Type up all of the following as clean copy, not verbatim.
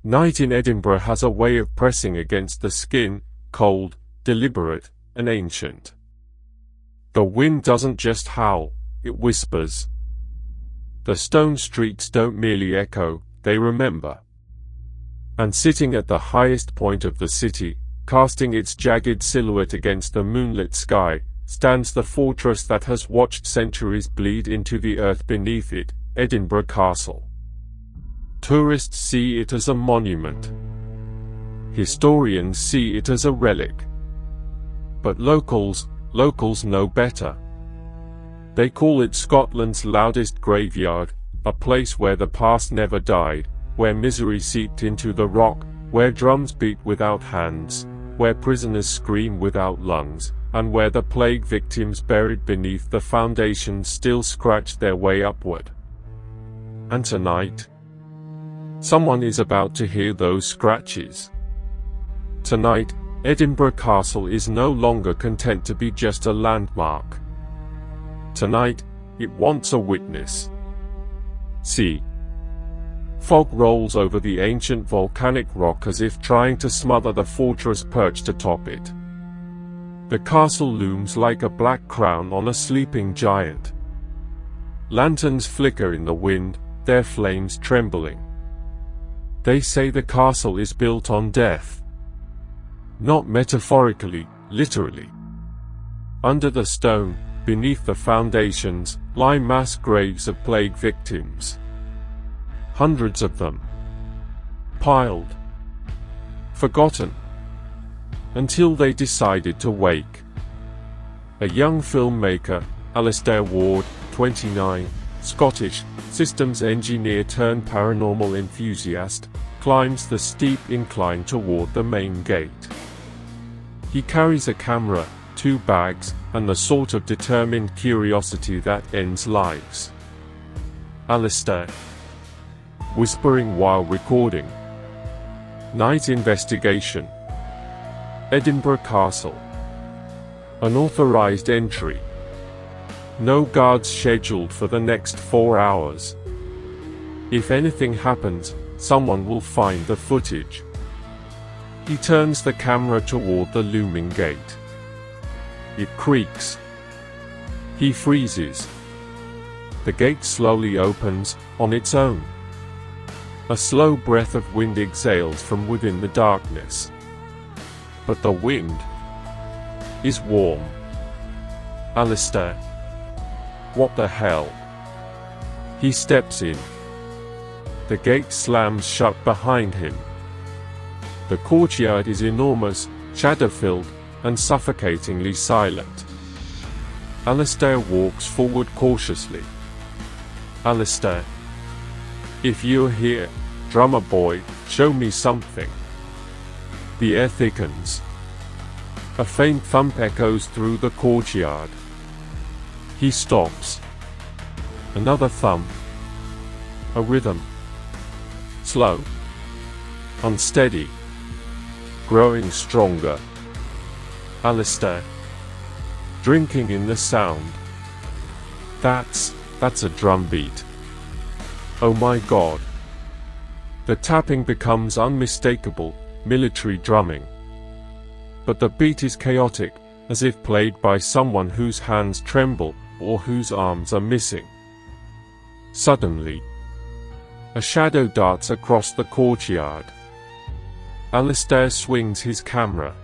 Night in Edinburgh has a way of pressing against the skin, cold, deliberate, and ancient. The wind doesn't just howl, it whispers. The stone streets don't merely echo, they remember. And sitting at the highest point of the city, casting its jagged silhouette against the moonlit sky, stands the fortress that has watched centuries bleed into the earth beneath it, Edinburgh Castle. Tourists see it as a monument. Historians see it as a relic. But locals know better. They call it Scotland's loudest graveyard, a place where the past never died, where misery seeped into the rock, where drums beat without hands, where prisoners scream without lungs, and where the plague victims buried beneath the foundations still scratch their way upward. And tonight, someone is about to hear those scratches. Tonight, Edinburgh Castle is no longer content to be just a landmark. Tonight, it wants a witness. See. Fog rolls over the ancient volcanic rock as if trying to smother the fortress perched atop it. The castle looms like a black crown on a sleeping giant. Lanterns flicker in the wind, their flames trembling. They say the castle is built on death. Not metaphorically, literally. Under the stone, beneath the foundations, lie mass graves of plague victims. Hundreds of them. Piled. Forgotten. Until they decided to wake. A young filmmaker, Alistair Ward, 29, Scottish, systems engineer turned paranormal enthusiast, climbs the steep incline toward the main gate. He carries a camera, 2 bags, and the sort of determined curiosity that ends lives. Alistair. Whispering while recording. Night investigation. Edinburgh Castle. Unauthorized entry. No guards scheduled for the next 4 hours. If anything happens, someone will find the footage. He turns the camera toward the looming gate. It creaks. He freezes. The gate slowly opens, on its own. A slow breath of wind exhales from within the darkness. But the wind is warm. Alistair. What the hell? He steps in. The gate slams shut behind him. The courtyard is enormous, shadow-filled, and suffocatingly silent. Alistair walks forward cautiously. Alistair. If you're here, drummer boy, show me something. The air thickens. A faint thump echoes through the courtyard. He stops. Another thump. A rhythm. Slow. Unsteady. Growing stronger. Alistair. Drinking in the sound. That's a drum beat. Oh my God. The tapping becomes unmistakable, military drumming. But the beat is chaotic, as if played by someone whose hands tremble, or whose arms are missing. Suddenly, a shadow darts across the courtyard. Alistair swings his camera.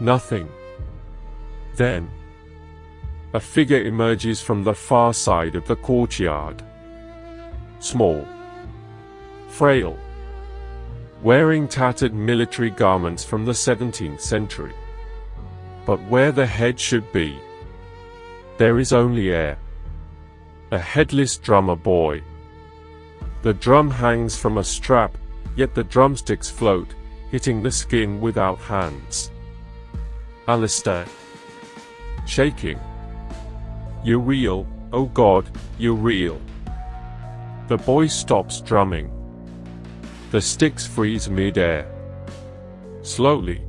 Nothing. Then, a figure emerges from the far side of the courtyard. Small. Frail. Wearing tattered military garments from the 17th century. But where the head should be, there is only air. A headless drummer boy. The drum hangs from a strap, yet the drumsticks float, hitting the skin without hands. Alistair. Shaking. You're real, oh God, you're real. The boy stops drumming. The sticks freeze mid-air. Slowly.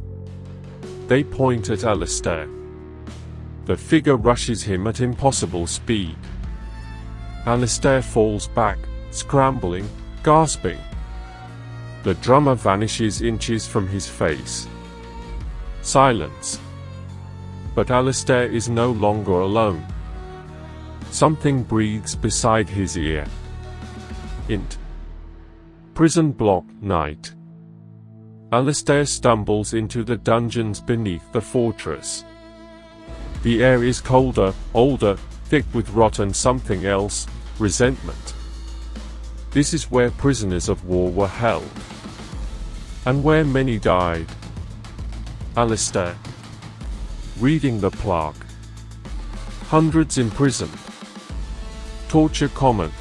They point at Alistair. The figure rushes him at impossible speed. Alistair falls back, scrambling, gasping. The drummer vanishes inches from his face. Silence. But Alistair is no longer alone. Something breathes beside his ear. Int. Prison block, night. Alistair stumbles into the dungeons beneath the fortress. The air is colder, older, thick with rotten something else, resentment. This is where prisoners of war were held. And where many died. Alistair. Reading the plaque. Hundreds imprisoned. Torture common.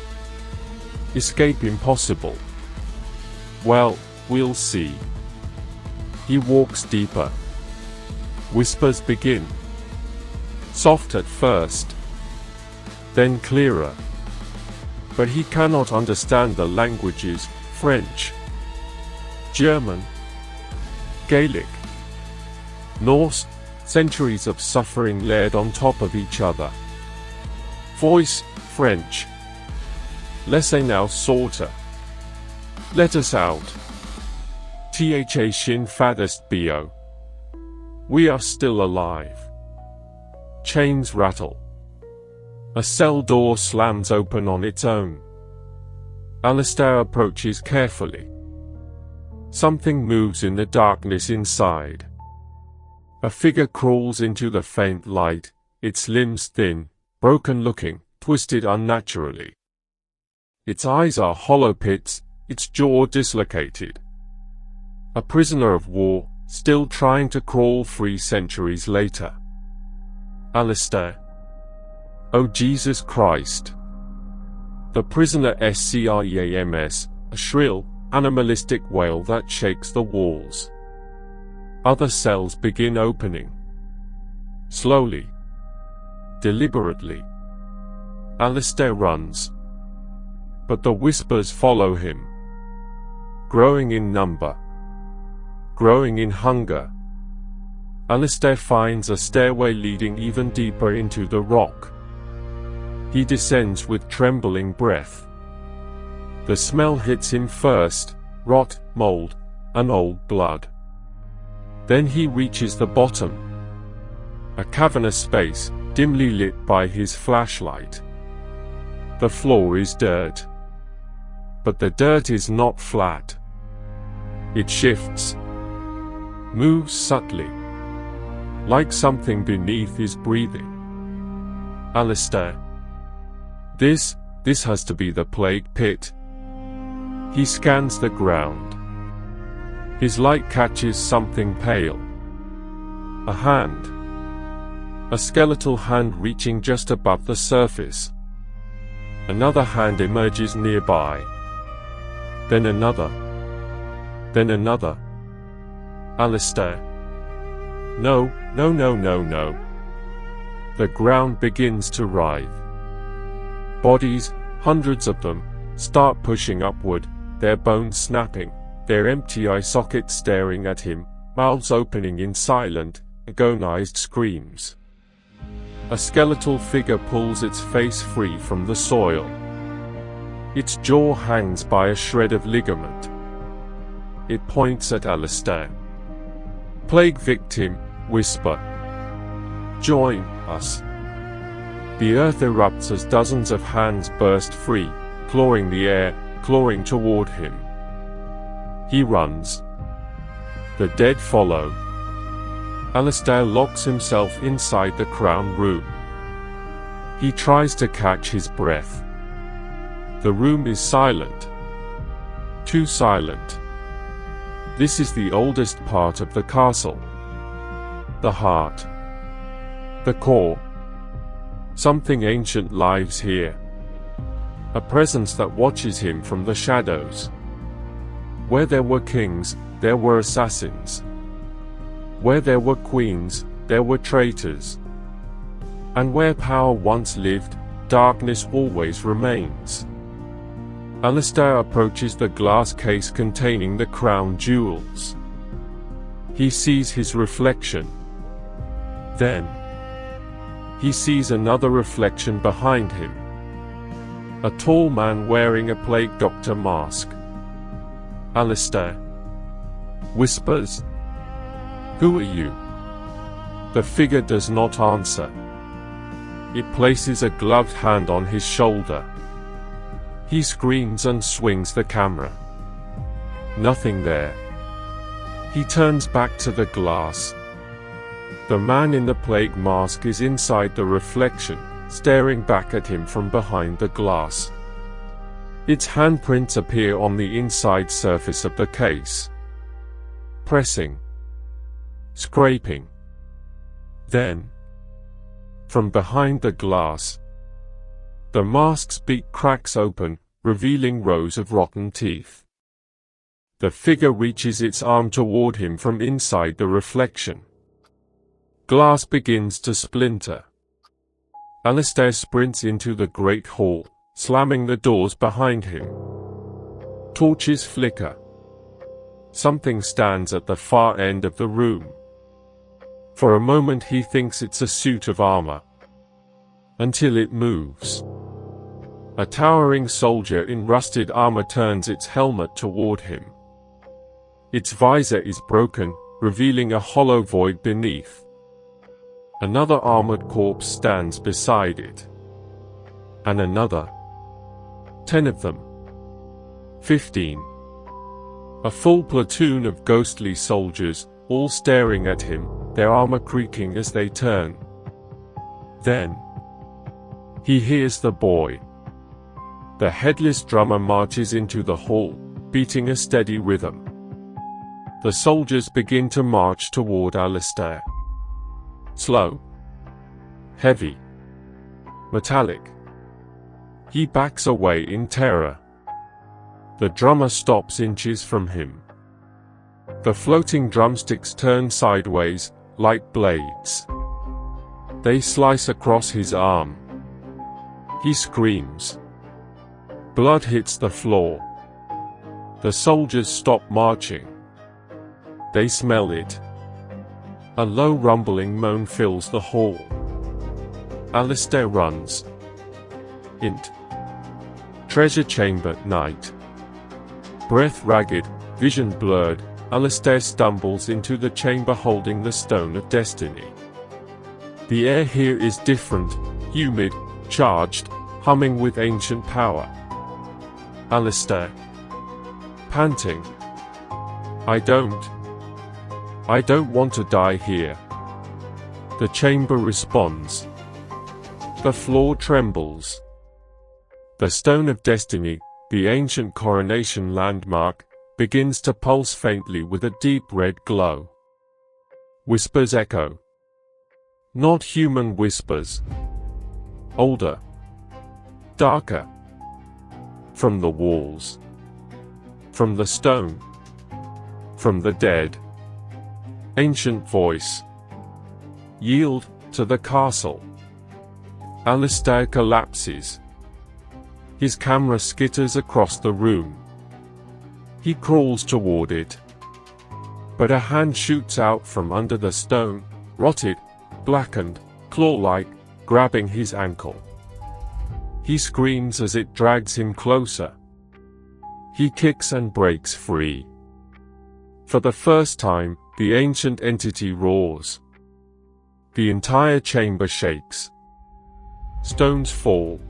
Escape impossible. Well, we'll see. He walks deeper. Whispers begin. Soft at first. Then clearer. But he cannot understand the languages: French, German, Gaelic, Norse, centuries of suffering layered on top of each other. Voice, French. Laissez-nous sortir. Let us out. Tha shin faddest bo. We are still alive. Chains rattle. A cell door slams open on its own. Alistair approaches carefully. Something moves in the darkness inside. A figure crawls into the faint light, its limbs thin, broken-looking, twisted unnaturally. Its eyes are hollow pits, its jaw dislocated. A prisoner of war, still trying to crawl free centuries later. Alistair. Oh Jesus Christ. The prisoner screams, a shrill, animalistic wail that shakes the walls. Other cells begin opening. Slowly. Deliberately. Alistair runs. But the whispers follow him. Growing in number. Growing in hunger. Alistair finds a stairway leading even deeper into the rock. He descends with trembling breath. The smell hits him first: rot, mold, and old blood. Then he reaches the bottom. A cavernous space, dimly lit by his flashlight. The floor is dirt. But the dirt is not flat. It shifts. Moves subtly. Like something beneath is breathing. Alistair. This has to be the plague pit. He scans the ground. His light catches something pale. A hand. A skeletal hand reaching just above the surface. Another hand emerges nearby. Then another. Then another. Alistair. No, no, no, no, no. The ground begins to writhe. Bodies, hundreds of them, start pushing upward, their bones snapping, their empty eye sockets staring at him, mouths opening in silent, agonized screams. A skeletal figure pulls its face free from the soil. Its jaw hangs by a shred of ligament. It points at Alistair. Plague victim, whisper. Join us. The earth erupts as dozens of hands burst free, clawing the air, clawing toward him. He runs. The dead follow. Alistair locks himself inside the crown room. He tries to catch his breath. The room is silent. Too silent. This is the oldest part of the castle. The heart. The core. Something ancient lives here. A presence that watches him from the shadows. Where there were kings, there were assassins. Where there were queens, there were traitors. And where power once lived, darkness always remains. Alistair approaches the glass case containing the crown jewels. He sees his reflection. Then, he sees another reflection behind him. A tall man wearing a plague doctor mask. Alistair whispers, "Who are you?" The figure does not answer. It places a gloved hand on his shoulder. He screams and swings the camera. Nothing there. He turns back to the glass. The man in the plague mask is inside the reflection, staring back at him from behind the glass. Its handprints appear on the inside surface of the case. Pressing. Scraping. Then, from behind the glass, the mask's beak cracks open, revealing rows of rotten teeth. The figure reaches its arm toward him from inside the reflection. Glass begins to splinter. Alistair sprints into the great hall, slamming the doors behind him. Torches flicker. Something stands at the far end of the room. For a moment he thinks it's a suit of armor. Until it moves. A towering soldier in rusted armor turns its helmet toward him. Its visor is broken, revealing a hollow void beneath. Another armored corpse stands beside it. And another. 10 of them. 15. A full platoon of ghostly soldiers, all staring at him, their armor creaking as they turn. Then, he hears the boy. The headless drummer marches into the hall, beating a steady rhythm. The soldiers begin to march toward Alistair. Slow. Heavy. Metallic. He backs away in terror. The drummer stops inches from him. The floating drumsticks turn sideways, like blades. They slice across his arm. He screams. Blood hits the floor. The soldiers stop marching. They smell it. A low rumbling moan fills the hall. Alistair runs. Int. Treasure chamber, night. Breath ragged, vision blurred, Alistair stumbles into the chamber holding the Stone of Destiny. The air here is different, humid, charged, humming with ancient power. Alistair. Panting. I don't want to die here. The chamber responds. The floor trembles. The Stone of Destiny, the ancient coronation landmark, begins to pulse faintly with a deep red glow. Whispers echo. Not human whispers. Older. Darker. From the walls. From the stone. From the dead. Ancient voice. Yield to the castle. Alistair collapses. His camera skitters across the room. He crawls toward it. But a hand shoots out from under the stone, rotted, blackened, claw-like, grabbing his ankle. He screams as it drags him closer. He kicks and breaks free. For the first time, the ancient entity roars. The entire chamber shakes. Stones fall.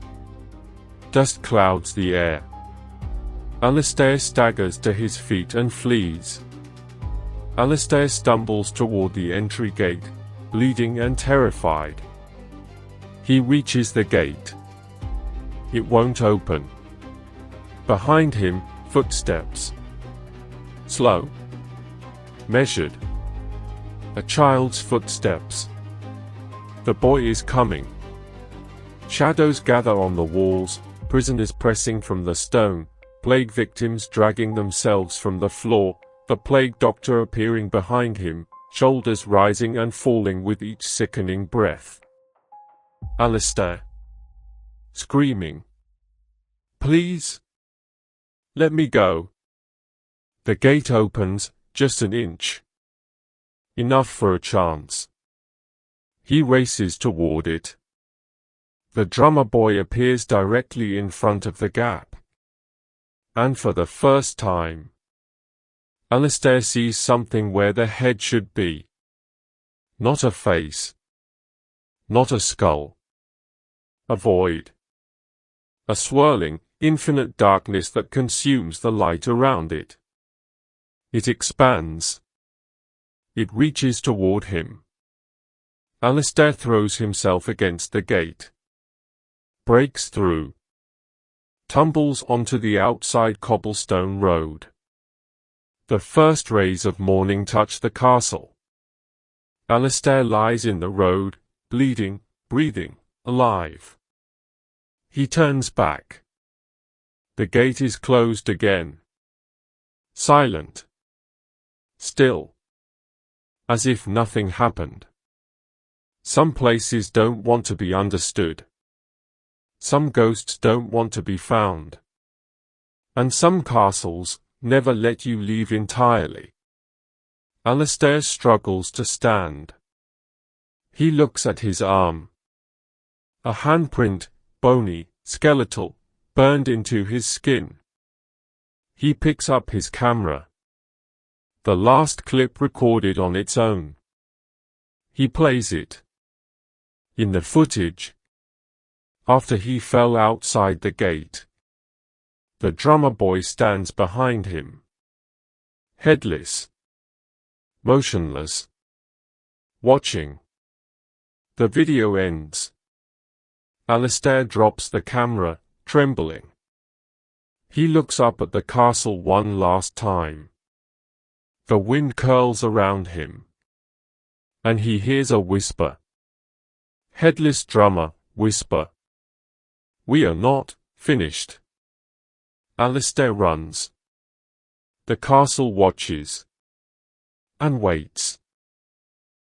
Dust clouds the air. Alistair staggers to his feet and flees. Alistair stumbles toward the entry gate, bleeding and terrified. He reaches the gate. It won't open. Behind him, footsteps. Slow. Measured. A child's footsteps. The boy is coming. Shadows gather on the walls, prisoners pressing from the stone, plague victims dragging themselves from the floor, the plague doctor appearing behind him, shoulders rising and falling with each sickening breath. Alistair. Screaming. Please. Let me go. The gate opens, just an inch. Enough for a chance. He races toward it. The drummer boy appears directly in front of the gap. And for the first time, Alistair sees something where the head should be. Not a face. Not a skull. A void. A swirling, infinite darkness that consumes the light around it. It expands. It reaches toward him. Alistair throws himself against the gate. Breaks through. Tumbles onto the outside cobblestone road. The first rays of morning touch the castle. Alistair lies in the road, bleeding, breathing, alive. He turns back. The gate is closed again. Silent. Still. As if nothing happened. Some places don't want to be understood. Some ghosts don't want to be found. And some castles never let you leave entirely. Alistair struggles to stand. He looks at his arm. A handprint, bony, skeletal, burned into his skin. He picks up his camera. The last clip recorded on its own. He plays it. In the footage, after he fell outside the gate, the drummer boy stands behind him. Headless. Motionless. Watching. The video ends. Alistair drops the camera, trembling. He looks up at the castle one last time. The wind curls around him. And he hears a whisper. Headless drummer, whisper. We are not finished. Alistair runs. The castle watches. And waits.